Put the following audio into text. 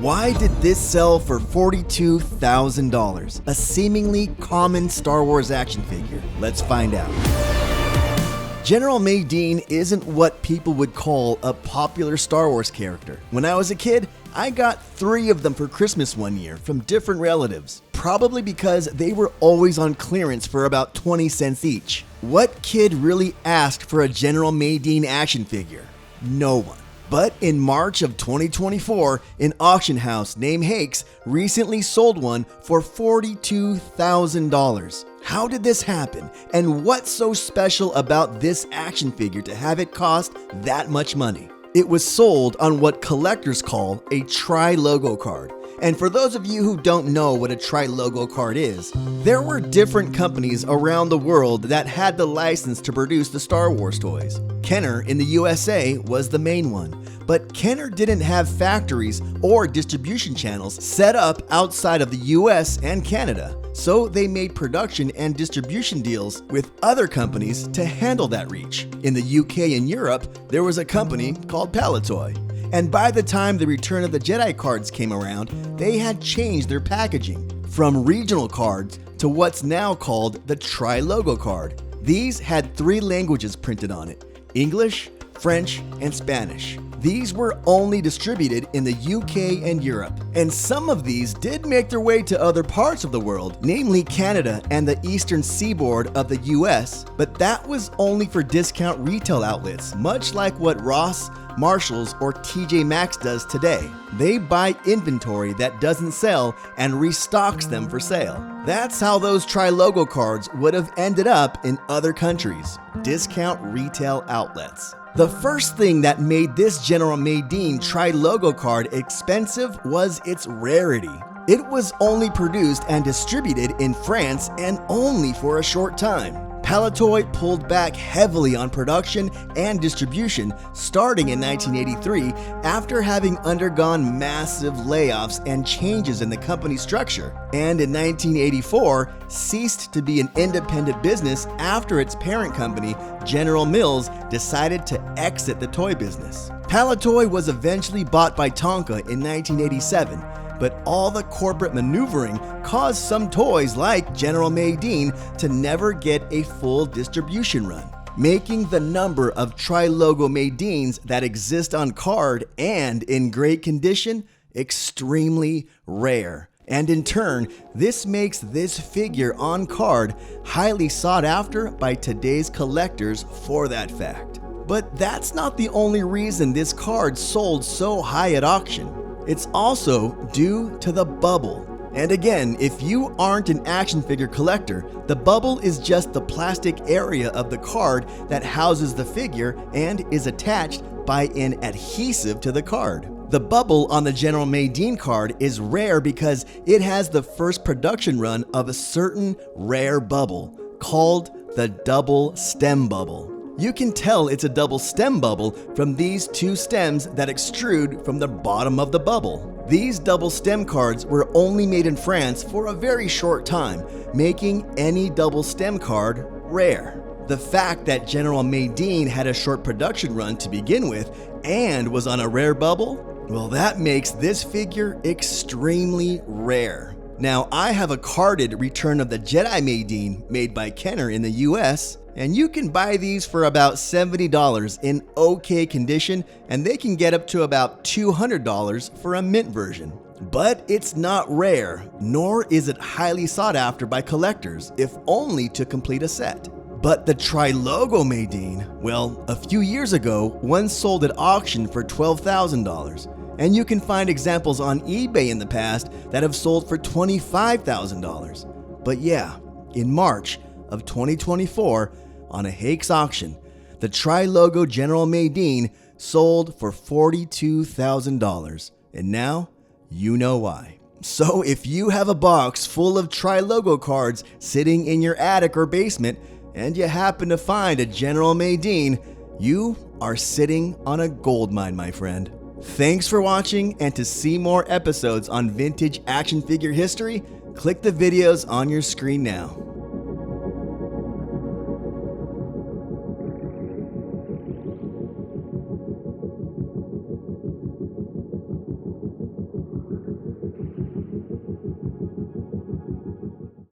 Why did this sell for $42,000? A seemingly common Star Wars action figure. Let's find out. General Madine isn't what people would call a popular Star Wars character. When I was a kid, I got 3 of them for Christmas one year from different relatives, probably because they were always on clearance for about 20 cents each. What kid really asked for a General Madine action figure? No one. But in March of 2024, an auction house named Hake's recently sold one for $42,000. How did this happen? And what's so special about this action figure to have it cost that much money? It was sold on what collectors call a trilogo card. And for those of you who don't know what a trilogo card is, there were different companies around the world that had the license to produce the Star Wars toys. Kenner in the USA was the main one, but Kenner didn't have factories or distribution channels set up outside of the US and Canada, so they made production and distribution deals with other companies to handle that reach. In the UK and Europe, there was a company called Palitoy. And by the time the Return of the Jedi cards came around, they had changed their packaging from regional cards to what's now called the trilogo card. These had 3 languages printed on it: English, French, and Spanish. These were only distributed in the UK and Europe, and some of these did make their way to other parts of the world, namely Canada and the eastern seaboard of the US, but that was only for discount retail outlets, much like what Ross, Marshalls, or TJ Maxx does today. They buy inventory that doesn't sell and restocks them for sale. That's how those trilogo cards would have ended up in other countries: discount retail outlets. The first thing that made this General Madine trilogo card expensive was its rarity. It was only produced and distributed in France and only for a short time. Palitoy pulled back heavily on production and distribution starting in 1983 after having undergone massive layoffs and changes in the company structure, and in 1984 ceased to be an independent business after its parent company, General Mills, decided to exit the toy business. Palitoy was eventually bought by Tonka in 1987, but all the corporate maneuvering caused some toys like General Madine to never get a full distribution run, making the number of trilogo Madines that exist on card and in great condition extremely rare. And in turn, this makes this figure on card highly sought after by today's collectors for that fact. But that's not the only reason this card sold so high at auction. It's also due to the bubble. And again, if you aren't an action figure collector, the bubble is just the plastic area of the card that houses the figure and is attached by an adhesive to the card. The bubble on the General Madine card is rare because it has the first production run of a certain rare bubble called the double stem bubble. You can tell it's a double stem bubble from these 2 stems that extrude from the bottom of the bubble. These double stem cards were only made in France for a very short time, making any double stem card rare. The fact that General Madine had a short production run to begin with and was on a rare bubble, well, that makes this figure extremely rare. Now, I have a carded Return of the Jedi Madine made by Kenner in the US, and you can buy these for about $70 in okay condition, and they can get up to about $200 for a mint version. But it's not rare, nor is it highly sought after by collectors, if only to complete a set. But the trilogo Madine, well, a few years ago, one sold at auction for $12,000. And you can find examples on eBay in the past that have sold for $25,000. But yeah, in March of 2024, on a Hake's auction, the trilogo General Madine sold for $42,000. And now, you know why. So if you have a box full of trilogo cards sitting in your attic or basement, and you happen to find a General Madine, you are sitting on a gold mine, my friend. Thanks for watching, and to see more episodes on vintage action figure history, click the videos on your screen now.